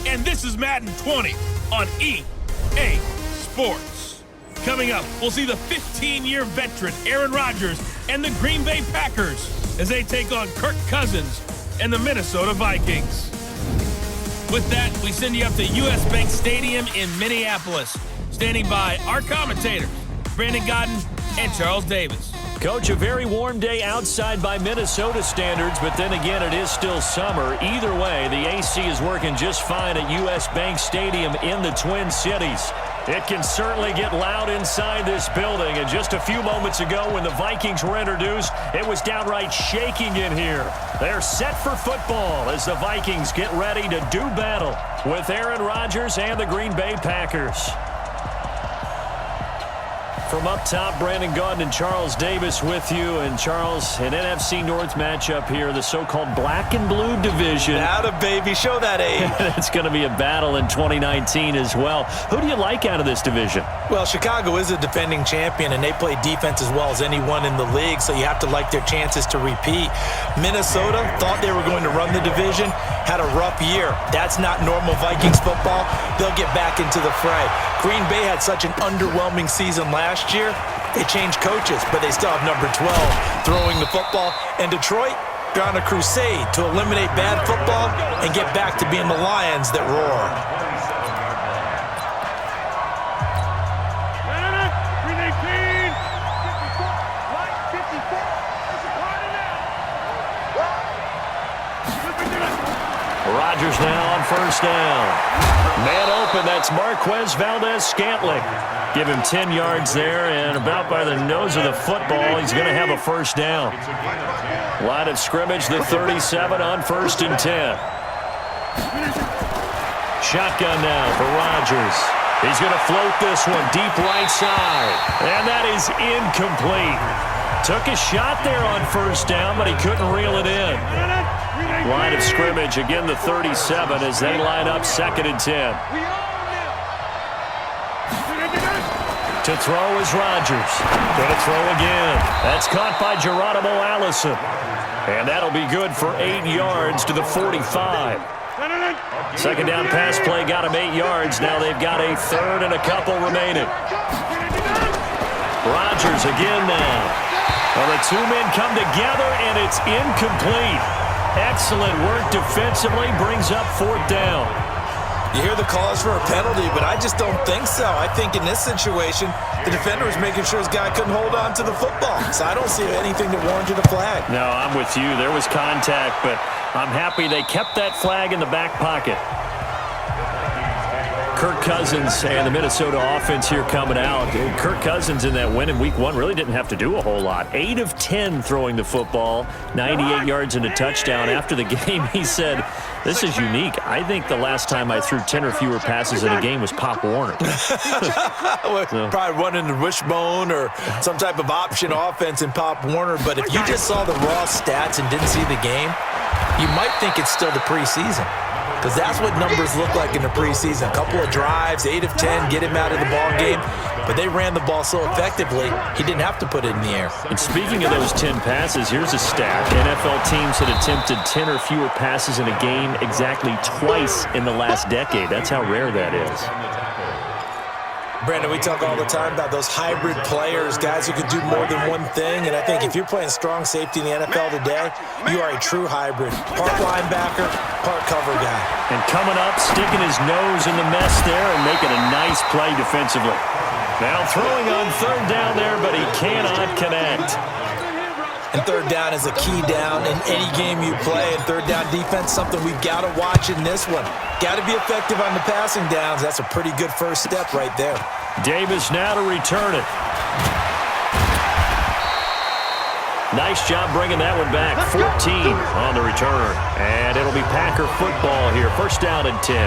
and this is Madden 20 on EA Sports. Coming up, we'll see the 15-year veteran Aaron Rodgers and the Green Bay Packers as they take on Kirk Cousins and the Minnesota Vikings. With that, we send you up to US Bank Stadium in Minneapolis. Standing by our commentators, Brandon Godden and Charles Davis. Coach, a very warm day outside by Minnesota standards, but then again, it is still summer. Either way, the AC is working just fine at US Bank Stadium in the Twin Cities. It can certainly get loud inside this building, and just a few moments ago when the Vikings were introduced, it was downright shaking in here. They're set for football as the Vikings get ready to do battle with Aaron Rodgers and the Green Bay Packers. From up top, Brandon Gaudin and Charles Davis with you. And Charles, an NFC North matchup here, the so-called black and blue division. Atta baby, show that age. It's going to be a battle in 2019 as well. Who do you like out of this division? Well, Chicago is a defending champion, and they play defense as well as anyone in the league, so you have to like their chances to repeat. Minnesota thought they were going to run the division, had a rough year. That's not normal Vikings football. They'll get back into the fray. Green Bay had such an underwhelming season last year. They changed coaches, but they still have number 12 throwing the football. And Detroit, they're on a crusade to eliminate bad football and get back to being the Lions that roar. Rodgers now on first down. Man open, that's Marquez Valdez-Scantling. Give him 10 yards there, and about by the nose of the football, he's going to have a first down. Line of scrimmage, the 37 on 1st and 10. Shotgun now for Rodgers. He's going to float this one deep right side, and that is incomplete. Took a shot there on first down, but he couldn't reel it in. Line of scrimmage, again the 37 as they line up 2nd and 10. To throw is Rodgers. Going to throw again. That's caught by Geronimo Allison. And that'll be good for 8 yards to the 45. Second down pass play got him 8 yards. Now they've got a third and a couple remaining. Rodgers again now. Well, the two men come together, and it's incomplete. Excellent work defensively, brings up 4th down. You hear the calls for a penalty, but I just don't think so. I think in this situation, the defender was making sure his guy couldn't hold on to the football. So I don't see anything that warranted a flag. No, I'm with you. There was contact, but I'm happy they kept that flag in the back pocket. Kirk Cousins and the Minnesota offense here coming out. Kirk Cousins in that win in Week 1 really didn't have to do a whole lot. 8 of 10 throwing the football, 98 yards and a touchdown. After the game, he said, "This is unique. I think the last time I threw 10 or fewer passes in a game was Pop Warner." Probably running the wishbone or some type of option offense in Pop Warner. But if you just saw the raw stats and didn't see the game, you might think it's still the preseason. Because that's what numbers look like in the preseason. A couple of drives, 8 of 10, get him out of the ball game. But they ran the ball so effectively, he didn't have to put it in the air. And speaking of those 10 passes, here's a stat. NFL teams had attempted 10 or fewer passes in a game exactly twice in the last decade. That's how rare that is. Brandon, we talk all the time about those hybrid players, guys who can do more than one thing. And I think if you're playing strong safety in the NFL today, you are a true hybrid. Part linebacker, part cover guy. And coming up, sticking his nose in the mess there and making a nice play defensively. Now throwing on 3rd down there, but he cannot connect. And 3rd down is a key down in any game you play. And 3rd down defense, something we've got to watch in this one. Got to be effective on the passing downs. That's a pretty good first step right there. Davis now to return it. Nice job bringing that one back. 14 on the return. And it'll be Packer football here. 1st down and 10.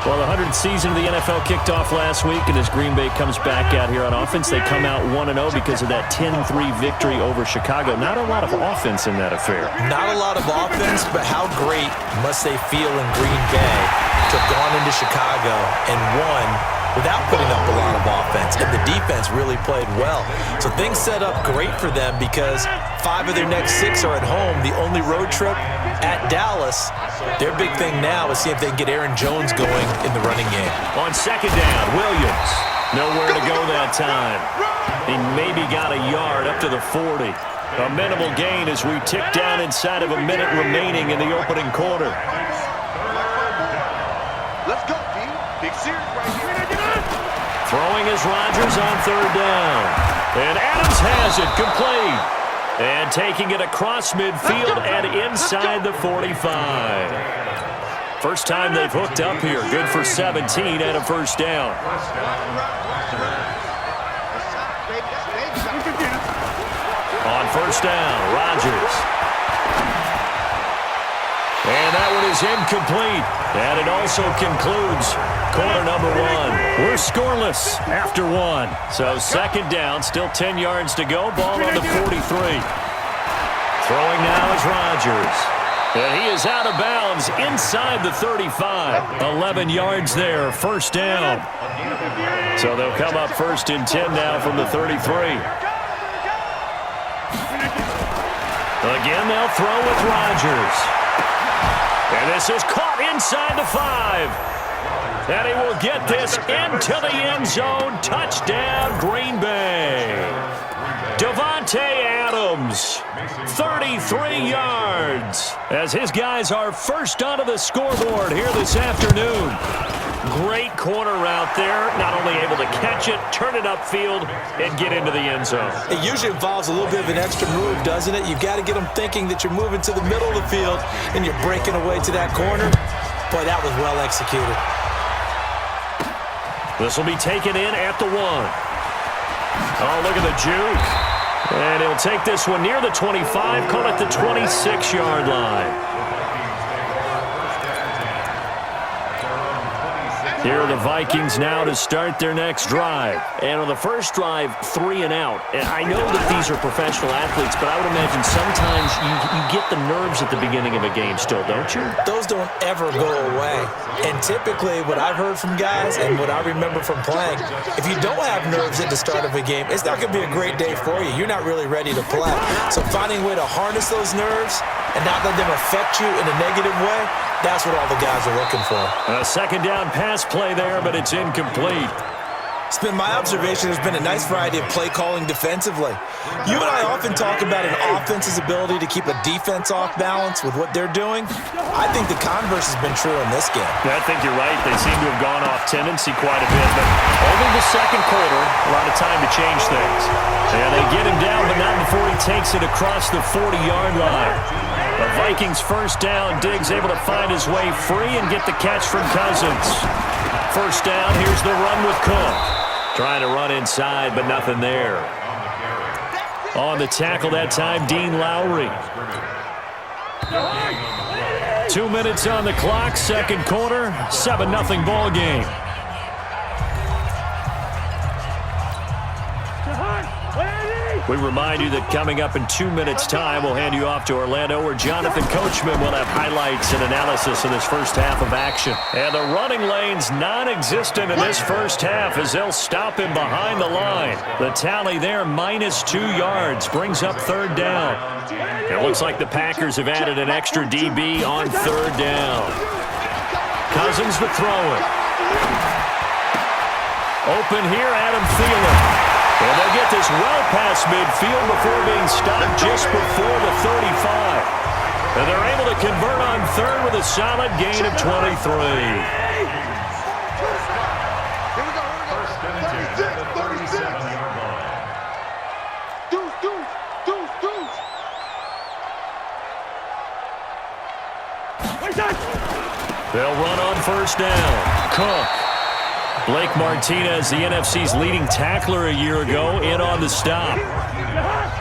Well, the 100th season of the NFL kicked off last week, and as Green Bay comes back out here on offense, they come out 1-0 because of that 10-3 victory over Chicago. Not a lot of offense in that affair. Not a lot of offense, but how great must they feel in Green Bay to have gone into Chicago and won without putting up a lot of offense, and the defense really played well. So things set up great for them because 5 of their next 6 are at home. The only road trip at Dallas. Their big thing now is see if they can get Aaron Jones going in the running game. On second down, Williams. Nowhere to go that time. He maybe got a yard up to the 40. A minimal gain as we tick down inside of a minute remaining in the opening quarter. Let's go, team. Big series right here. Throwing is Rodgers on third down. And Adams has it complete. And taking it across midfield and inside the 45. First time they've hooked up here. Good for 17 and a first down. On first down, Rodgers. And that one is incomplete. And it also concludes quarter number one. We're scoreless after one. So second down, still 10 yards to go. Ball on the 43. Throwing now is Rodgers. And he is out of bounds inside the 35. 11 yards there, first down. So they'll come up first and 10 now from the 33. Again, they'll throw with Rodgers. And this is caught inside the 5. And he will get this into the end zone. Touchdown, Green Bay. Davante Adams, 33 yards, as his guys are first onto the scoreboard here this afternoon. Great corner out there, not only able to catch it, turn it upfield, and get into the end zone. It usually involves a little bit of an extra move, doesn't it? You've got to get them thinking that you're moving to the middle of the field and you're breaking away to that corner. Boy, that was well executed. This will be taken in at the 1. Oh, look at the juke. And he'll take this one near the 25, call it the 26-yard line. Here are the Vikings now to start their next drive. And on the first drive, 3 and out. And I know that these are professional athletes, but I would imagine sometimes you get the nerves at the beginning of a game still, don't you? Those don't ever go away. And typically what I've heard from guys and what I remember from playing, if you don't have nerves at the start of a game, it's not going to be a great day for you. You're not really ready to play. So finding a way to harness those nerves and not let them affect you in a negative way, that's what all the guys are looking for. A second down pass play there, but it's incomplete. It's been my observation there's been a nice variety of play calling defensively. You and I often talk about an offense's ability to keep a defense off balance with what they're doing. I think the converse has been true in this game. I think you're right. They seem to have gone off tendency quite a bit, but over the second quarter, a lot of time to change things. And they get him down, but not before he takes it across the 40-yard line. The Vikings first down. Diggs able to find his way free and get the catch from Cousins. First down, here's the run with Cook. Trying to run inside, but nothing there. On the tackle that time, Dean Lowry. 2 minutes on the clock, second quarter, 7-0 ball game. We remind you that coming up in 2 minutes' time, we'll hand you off to Orlando, where Jonathan Coachman will have highlights and analysis of this first half of action. And the running lane's non-existent in this first half as they'll stop him behind the line. The tally there, -2 yards, brings up third down. It looks like the Packers have added an extra DB on third down. Cousins to throw it. Open here, Adam Thielen. And they'll get this well past midfield before being stopped just before the 35. And they're able to convert on third with a solid gain of 23. They'll run on first down. Cook. Blake Martinez, the NFC's leading tackler a year ago, in on the stop.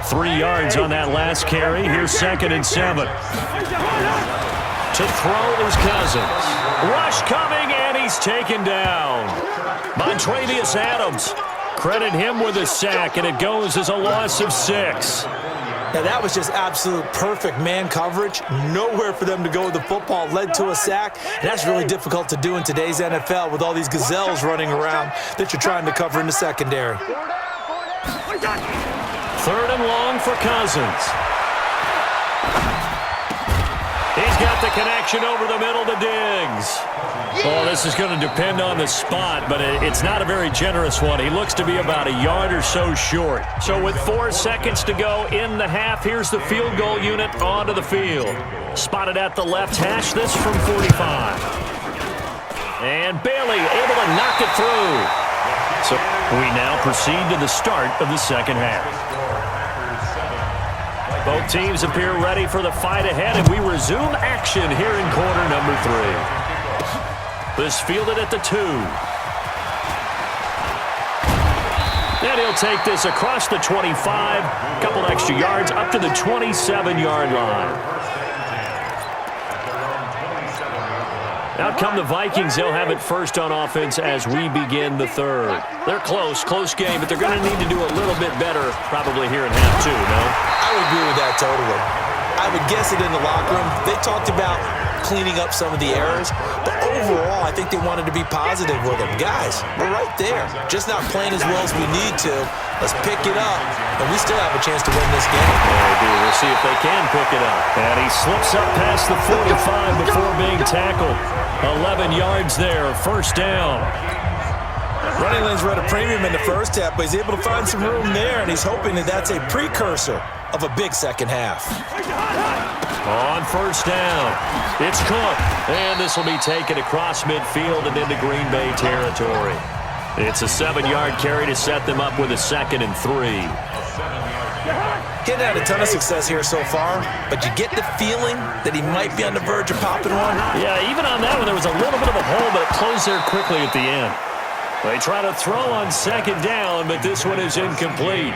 3 yards on that last carry. Here's 2nd and 7. To throw is Cousins. Rush coming, and he's taken down. Montravius Adams. Credit him with a sack, and it goes as a loss of 6. Now, that was just absolute perfect man coverage. Nowhere for them to go with the football. Led to a sack. And that's really difficult to do in today's NFL with all these gazelles running around that you're trying to cover in the secondary. 3rd and long for Cousins. He's the connection over the middle to Diggs. Oh, this is going to depend on the spot, but it's not a very generous one. He looks to be about a yard or so short. So with 4 seconds to go in the half, here's the field goal unit onto the field. Spotted at the left hash, this from 45. And Bailey able to knock it through. So we now proceed to the start of the second half. Both teams appear ready for the fight ahead, and we resume action here in quarter number 3. This fielded at the 2. And he'll take this across the 25. Couple extra yards up to the 27-yard line. Out come the Vikings. They'll have it first on offense as we begin the third. They're close game, but they're going to need to do a little bit better probably here in half 2, no? I would agree with that totally. I would guess it in the locker room. They talked about cleaning up some of the errors, but overall, I think they wanted to be positive with them. Guys, we're right there. Just not playing as well as we need to. Let's pick it up, and we still have a chance to win this game. Yeah, we do. We'll see if they can pick it up. And he slips up past the 45 before being tackled. 11 yards there, first down. Running lanes were at a premium in the first half, but he's able to find some room there, and he's hoping that that's a precursor of a big second half. On first down, it's Cook, and this will be taken across midfield and into Green Bay territory. It's a 7-yard carry to set them up with a 2nd and 3. Getting had a ton of success here so far, but you get the feeling that he might be on the verge of popping one. Yeah, even on that one, there was a little bit of a hole, but it closed there quickly at the end. They try to throw on 2nd down, but this one is incomplete.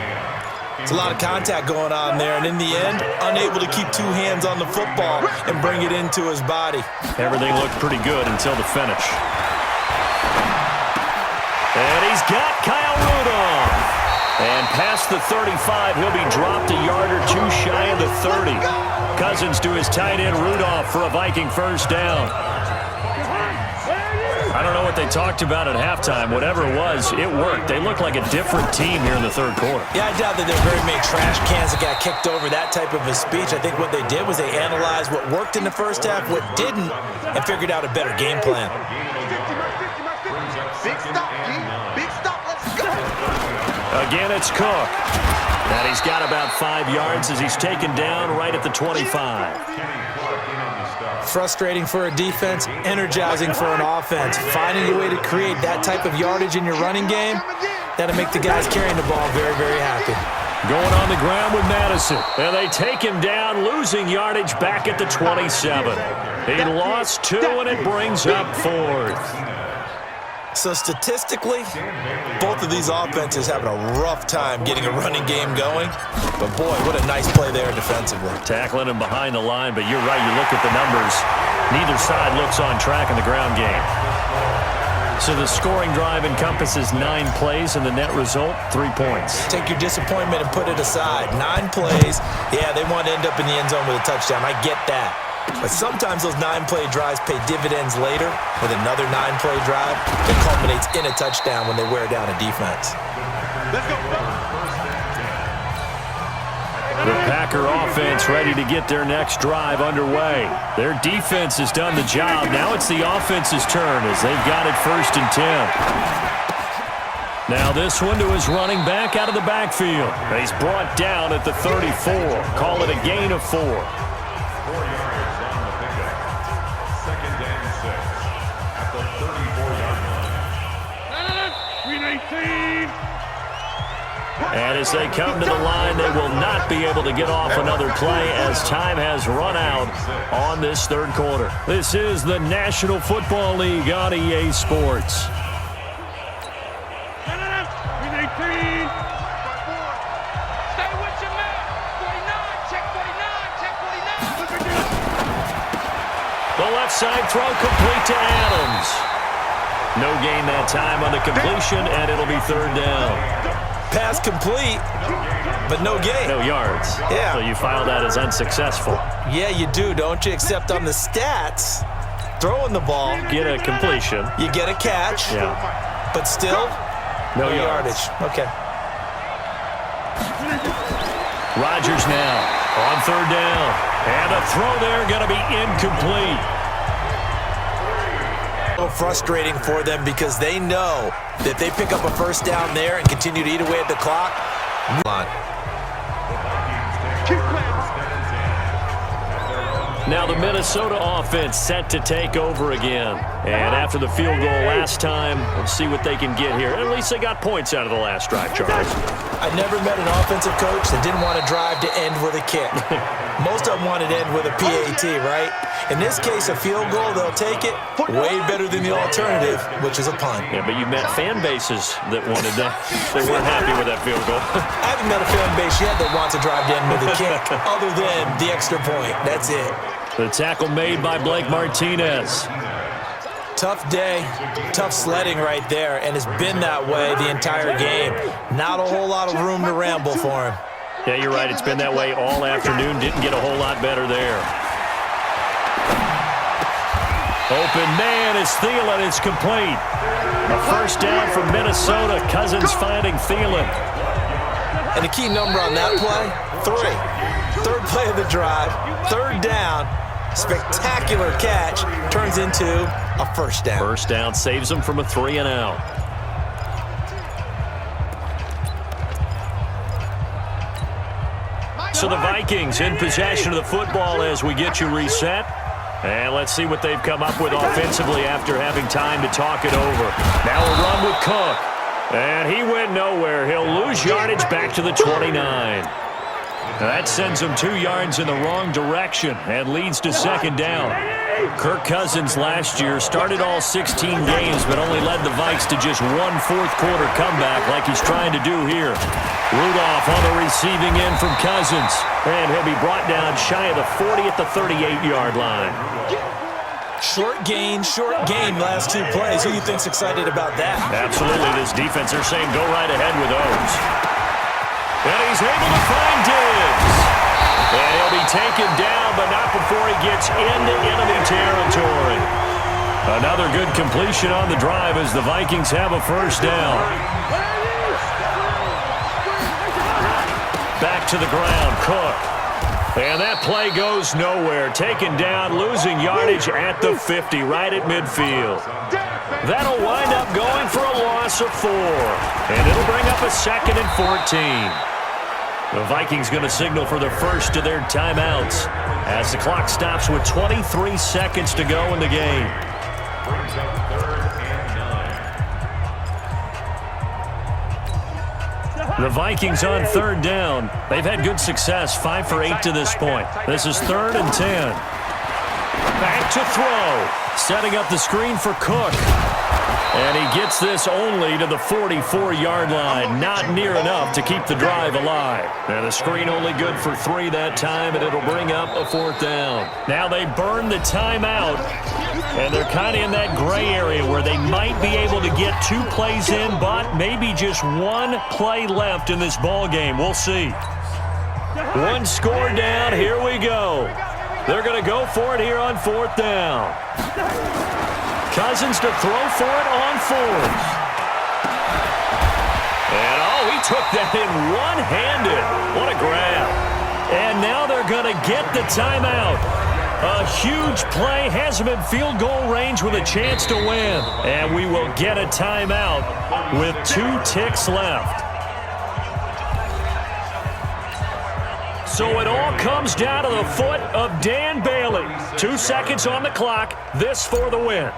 It's a lot of contact going on there, and in the end, unable to keep 2 hands on the football and bring it into his body. Everything looked pretty good until the finish. And he's got Kyle Rudolph. And past the 35, he'll be dropped a yard or 2 shy of the 30. Cousins to his tight end Rudolph for a Viking first down. I don't know what they talked about at halftime. Whatever it was, it worked. They look like a different team here in the third quarter. Yeah, I doubt that there are very many trash cans that got kicked over, that type of a speech. I think what they did was they analyzed what worked in the first half, what didn't, and figured out a better game plan. Big stop, G. Big stop. Let's go. Again, it's Cook. And he's got about 5 yards as he's taken down right at the 25. Frustrating for a defense, energizing for an offense. Finding a way to create that type of yardage in your running game, that'll make the guys carrying the ball very, very happy. Going on the ground with Madison. And they take him down, losing yardage back at the 27. He lost 2, and it brings up 4th. So statistically, both of these offenses having a rough time getting a running game going. But boy, what a nice play there defensively. Tackling him behind the line, but you're right, you look at the numbers. Neither side looks on track in the ground game. So the scoring drive encompasses 9 plays, and the net result, 3 points. Take your disappointment and put it aside. 9 plays, yeah, they want to end up in the end zone with a touchdown. I get that. But sometimes those 9-play drives pay dividends later with another 9-play drive that culminates in a touchdown when they wear down a defense. Let's go. The Packer offense ready to get their next drive underway. Their defense has done the job. Now it's the offense's turn as they've got it 1st and 10. Now this one to his running back out of the backfield. He's brought down at the 34. Call it a gain of 4. And as they come to the line, they will not be able to get off another play as time has run out on this third quarter. This is the National Football League on EA Sports. The left side throw complete to Adams. No gain that time on the completion, and it'll be 3rd down. Pass complete, but no gain. No yards. Yeah. So you file that as unsuccessful. Yeah, you do, don't you? Except on the stats, throwing the ball. Get a completion. You get a catch. Yeah. But still, no yardage. Okay. Rodgers now on 3rd down. And a throw there going to be incomplete. A little frustrating for them because they know that they pick up a first down there and continue to eat away at the clock. Now the Minnesota offense set to take over again. And after the field goal last time, we'll see what they can get here. At least they got points out of the last drive, Charles. I never met an offensive coach that didn't want to drive to end with a kick. Most of them wanted to end with a PAT, right? In this case, a field goal, they'll take it. Way better than the alternative, which is a punt. Yeah, but you met fan bases that wanted that. They weren't happy with that field goal. I haven't met a fan base yet that wants to drive to end with a kick, other than the extra point. That's it. The tackle made by Blake Martinez. Tough day, tough sledding right there, and it's been that way the entire game. Not a whole lot of room to ramble for him. Yeah, you're right. It's been that way all afternoon. Didn't get a whole lot better there. Open man is Thielen. It's complete. A first down from Minnesota. Cousins finding Thielen. And the key number on that play, 3. Third play of the drive, third down. Spectacular catch turns into a first down. First down saves them from a 3 and out. So the Vikings in possession of the football as we get you reset. And let's see what they've come up with offensively after having time to talk it over. Now a run with Cook. And he went nowhere. He'll lose yardage back to the 29. That sends him 2 yards in the wrong direction and leads to second down. Kirk Cousins last year started all 16 games but only led the Vikes to just one fourth-quarter comeback like he's trying to do here. Rudolph on the receiving end from Cousins. And he'll be brought down shy of the 40 at the 38-yard line. Short gain last 2 plays. Who do you think's excited about that? Absolutely. This defense, they're saying go right ahead with those. And he's able to find Diggs. And he'll be taken down, but not before he gets into enemy territory. Another good completion on the drive as the Vikings have a first down. Back to the ground, Cook. And that play goes nowhere. Taken down, losing yardage at the 50, right at midfield. That'll wind up going for a loss of 4. And it'll bring up a 2nd and 14. The Vikings going to signal for the first of their timeouts as the clock stops with 23 seconds to go in the game. The Vikings on third down. They've had good success, 5 for 8 to this point. This is 3rd and 10. Back to throw. Setting up the screen for Cook. And he gets this only to the 44-yard line. Not near enough to keep the drive alive. And the screen only good for 3 that time, and it'll bring up a 4th down. Now they burn the timeout, and they're kind of in that gray area where they might be able to get 2 plays in, but maybe just 1 play left in this ball game. We'll see. 1 score down. Here we go. They're going to go for it here on 4th down. Cousins to throw for it on 4th. And, he took that in one-handed. What a grab. And now they're going to get the timeout. A huge play has them in field goal range with a chance to win. And we will get a timeout with 2 ticks left. So it all comes down to the foot of Dan Bailey. 2 seconds on the clock. This for the win.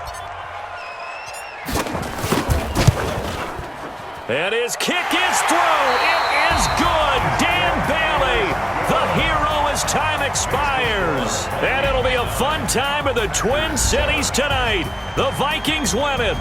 And his kick is through. It is good. Dan Bailey, the hero as time expires. And it'll be a fun time in the Twin Cities tonight. The Vikings win it.